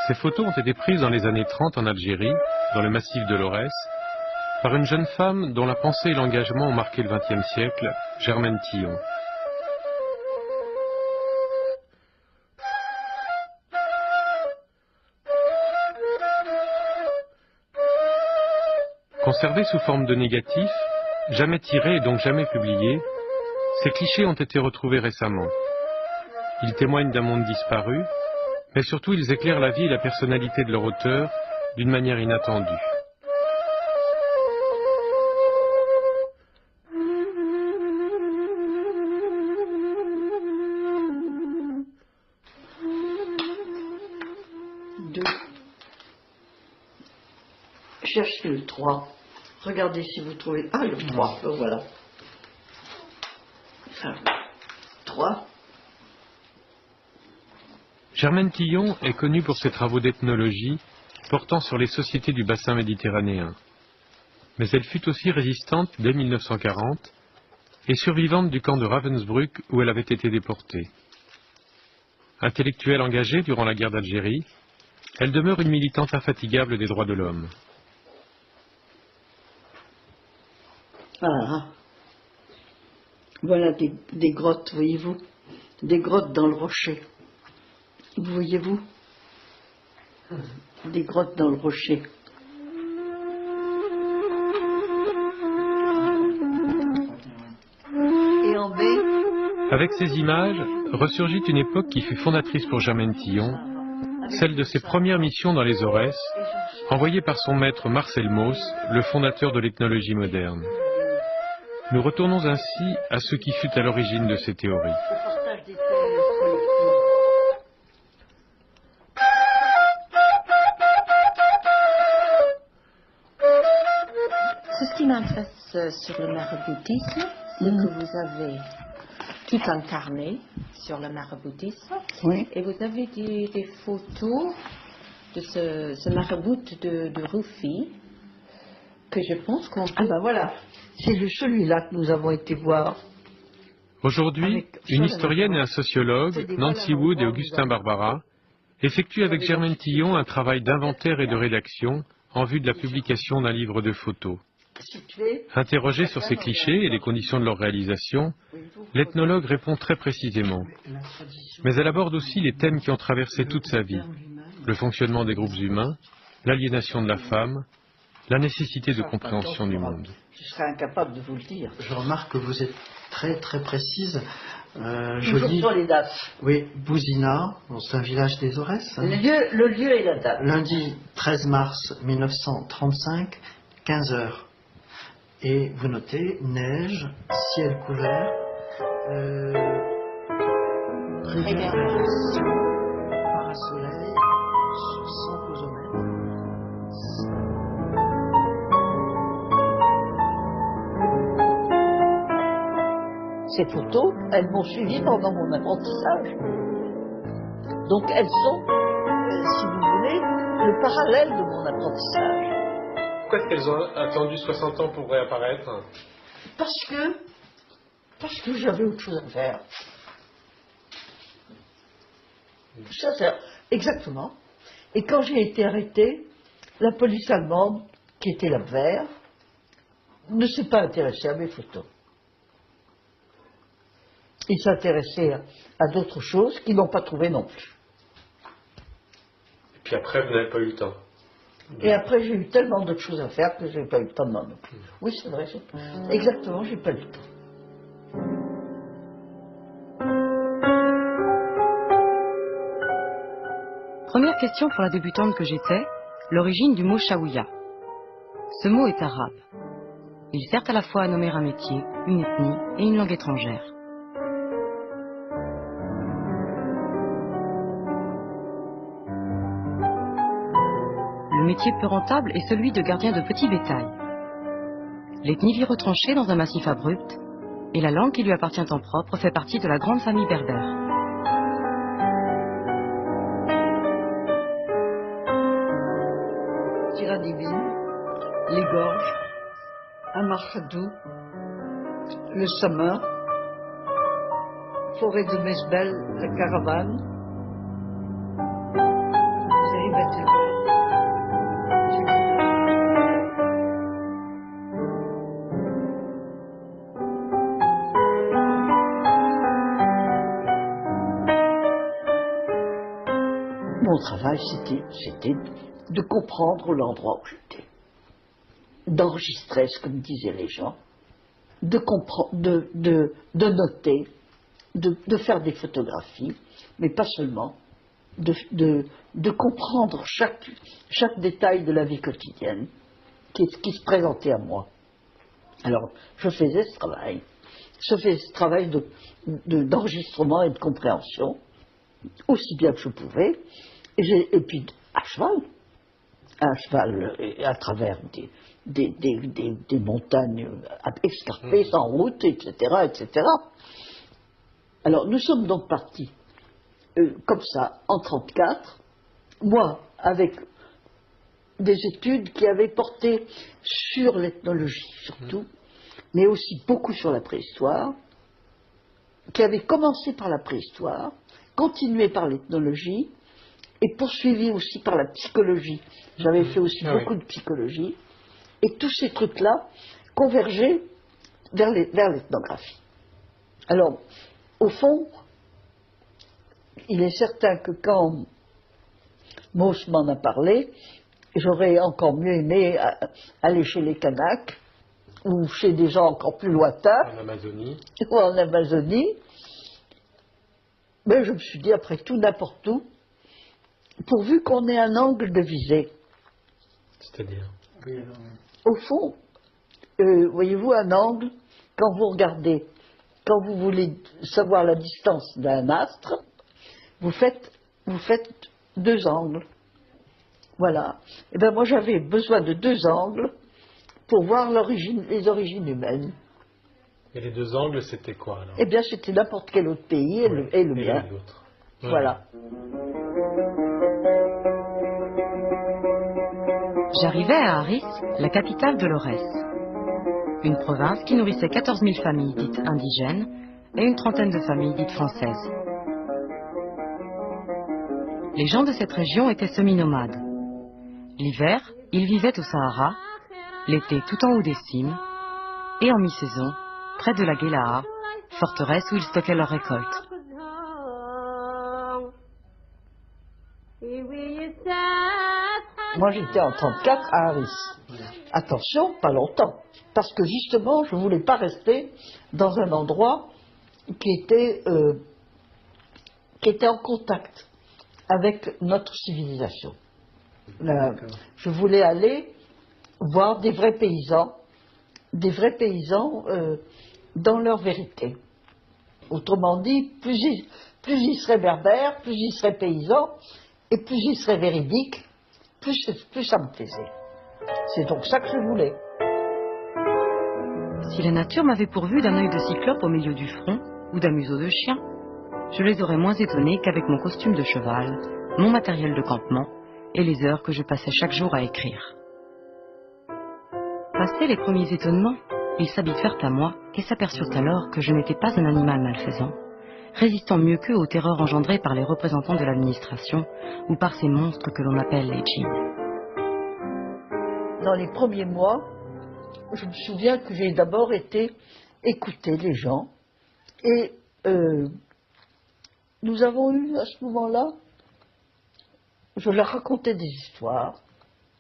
Ces photos ont été prises dans les années 30 en Algérie, dans le massif de l'Aurès, par une jeune femme dont la pensée et l'engagement ont marqué le XXe siècle, Germaine Tillon. Conservés sous forme de négatifs, jamais tirés et donc jamais publiés, ces clichés ont été retrouvés récemment. Ils témoignent d'un monde disparu, mais surtout ils éclairent la vie et la personnalité de leur auteur d'une manière inattendue. Cherchez le 3. Regardez si vous trouvez... Ah, le 3, le voilà. 3. Germaine Tillon est connue pour ses travaux d'ethnologie portant sur les sociétés du bassin méditerranéen. Mais elle fut aussi résistante dès 1940 et survivante du camp de Ravensbrück où elle avait été déportée. Intellectuelle engagée durant la guerre d'Algérie, elle demeure une militante infatigable des droits de l'homme. Voilà. Voilà des grottes, voyez-vous. Des grottes dans le rocher. Vous voyez-vous? Des grottes dans le rocher. Et en baie. Avec ces images, ressurgit une époque qui fut fondatrice pour Germaine Tillon, celle de ses premières missions dans les Aurès, envoyée par son maître Marcel Mauss, le fondateur de l'ethnologie moderne. Nous retournons ainsi à ce qui fut à l'origine de ces théories. Ce qui m'intéresse sur le maraboutisme, c'est que vous avez tout un carnet sur le maraboutisme, Oui. et vous avez des photos de ce marabout de Rouffy, que je pense qu'on peut... Ah ben voilà, c'est celui-là que nous avons été voir. Aujourd'hui, une historienne et un sociologue, Nancy Wood et Augustin Barbara, effectuent avec Germaine Tillon un travail d'inventaire et de rédaction en vue de la publication d'un livre de photos. Interrogée sur ces clichés et les conditions de leur réalisation, l'ethnologue répond très précisément. Mais elle aborde aussi les thèmes qui ont traversé toute sa vie. Le fonctionnement des groupes humains, l'aliénation de la femme, la nécessité de compréhension du monde. Je serais incapable de vous le dire. Je remarque que vous êtes très très précise. Toujours sur les dates. Oui, Bouzina, bon, c'est un village des Aurès. Hein. Le lieu et la date. Lundi 13 mars 1935, 15 heures. Et vous notez neige, ciel couvert, réverbération, parasoleil, 100 posomètres. Ces photos, elles m'ont suivi pendant mon apprentissage. Donc elles sont, si vous voulez, le parallèle de mon apprentissage. Pourquoi est-ce qu'elles ont attendu 60 ans pour réapparaître? Parce que j'avais autre chose à faire. Ça, c'est exactement. Et quand j'ai été arrêtée, la police allemande, qui était l'Abwehr, ne s'est pas intéressée à mes photos. Ils s'intéressaient à d'autres choses qu'ils n'ont pas trouvées non plus. Et puis après, vous n'avez pas eu le temps. Et après, j'ai eu tellement d'autres choses à faire que je n'ai pas eu le temps de m'en occuper. Oui, c'est vrai. Exactement, j'ai pas eu le temps. Première question pour la débutante que j'étais, l'origine du mot Chaouia. Ce mot est arabe. Il sert à la fois à nommer un métier, une ethnie et une langue étrangère. Le métier peu rentable est celui de gardien de petit bétail. L'ethnie vit retranchée dans un massif abrupt, et la langue qui lui appartient en propre fait partie de la grande famille berbère. Tiradibine, les gorges, Amarchadou, le Sama, forêt de Mesbel, la caravane, Mon travail, c'était de comprendre l'endroit où j'étais, d'enregistrer ce que me disaient les gens, de noter, de faire des photographies, mais pas seulement, de comprendre chaque détail de la vie quotidienne qui se présentait à moi. Alors, je faisais ce travail d'enregistrement et de compréhension, aussi bien que je pouvais, et puis à cheval, à travers des montagnes escarpées, sans route, etc., etc. Alors, nous sommes donc partis comme ça, en 1934, moi, avec des études qui avaient porté sur l'ethnologie surtout, mais aussi beaucoup sur la préhistoire, qui avaient commencé par la préhistoire, continué par l'ethnologie, et poursuivi aussi par la psychologie. J'avais fait aussi beaucoup de psychologie, et tous ces trucs-là convergeaient vers l'ethnographie. Alors, au fond, il est certain que quand Mauss m'en a parlé, j'aurais encore mieux aimé aller chez les Kanaks, ou chez des gens encore plus lointains, ou en Amazonie. Mais je me suis dit, après tout, n'importe où, pourvu qu'on ait un angle de visée. C'est-à-dire? Au fond, voyez-vous, un angle, quand vous regardez, quand vous voulez savoir la distance d'un astre, vous faites deux angles. Voilà. Et bien moi j'avais besoin de deux angles pour voir les origines humaines. Et les deux angles, c'était quoi alors? Eh bien c'était n'importe quel autre pays et le mien. Voilà. J'arrivais à Aris, la capitale de l'Aurès. Une province qui nourrissait 14 000 familles dites indigènes et une trentaine de familles dites françaises. Les gens de cette région étaient semi-nomades. L'hiver, ils vivaient au Sahara, l'été tout en haut des cimes, et en mi-saison, près de la Guélaha, forteresse où ils stockaient leurs récoltes. Moi j'étais en 1934 à Aris. Attention, pas longtemps, parce que justement je ne voulais pas rester dans un endroit qui était en contact avec notre civilisation. Je voulais aller voir des vrais paysans dans leur vérité. Autrement dit, plus ils seraient berbères, plus ils seraient paysans, et plus ils seraient véridiques, plus ça me plaisait. C'est donc ça que je voulais. Si la nature m'avait pourvu d'un œil de cyclope au milieu du front, ou d'un museau de chien, je les aurais moins étonnés qu'avec mon costume de cheval, mon matériel de campement et les heures que je passais chaque jour à écrire. Passés les premiers étonnements, ils s'habituèrent à moi et s'aperçurent alors que je n'étais pas un animal malfaisant, résistant mieux qu'eux aux terreurs engendrées par les représentants de l'administration ou par ces monstres que l'on appelle les djinns. Dans les premiers mois, je me souviens que j'ai d'abord été écouter les gens et nous avons eu à ce moment-là, je leur racontais des histoires,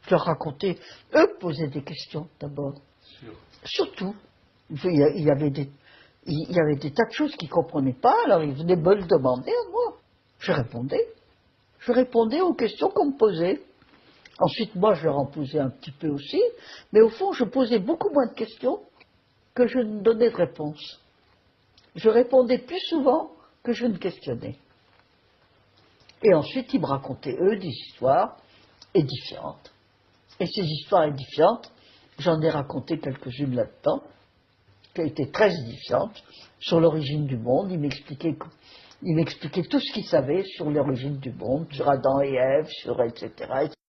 je leur racontais, eux posaient des questions d'abord. Surtout, il y avait des tas de choses qu'ils ne comprenaient pas, alors ils venaient me le demander à moi. Je répondais aux questions qu'on me posait. Ensuite, moi, je leur en posais un petit peu aussi, mais au fond, je posais beaucoup moins de questions que je ne donnais de réponses. Je répondais plus souvent que je ne questionnais. Et ensuite, ils me racontaient, eux, des histoires édifiantes. Et ces histoires édifiantes, j'en ai raconté quelques-unes là-dedans, qui étaient très édifiantes, sur l'origine du monde. Ils m'expliquaient tout ce qu'ils savaient sur l'origine du monde, sur Adam et Ève, sur etc.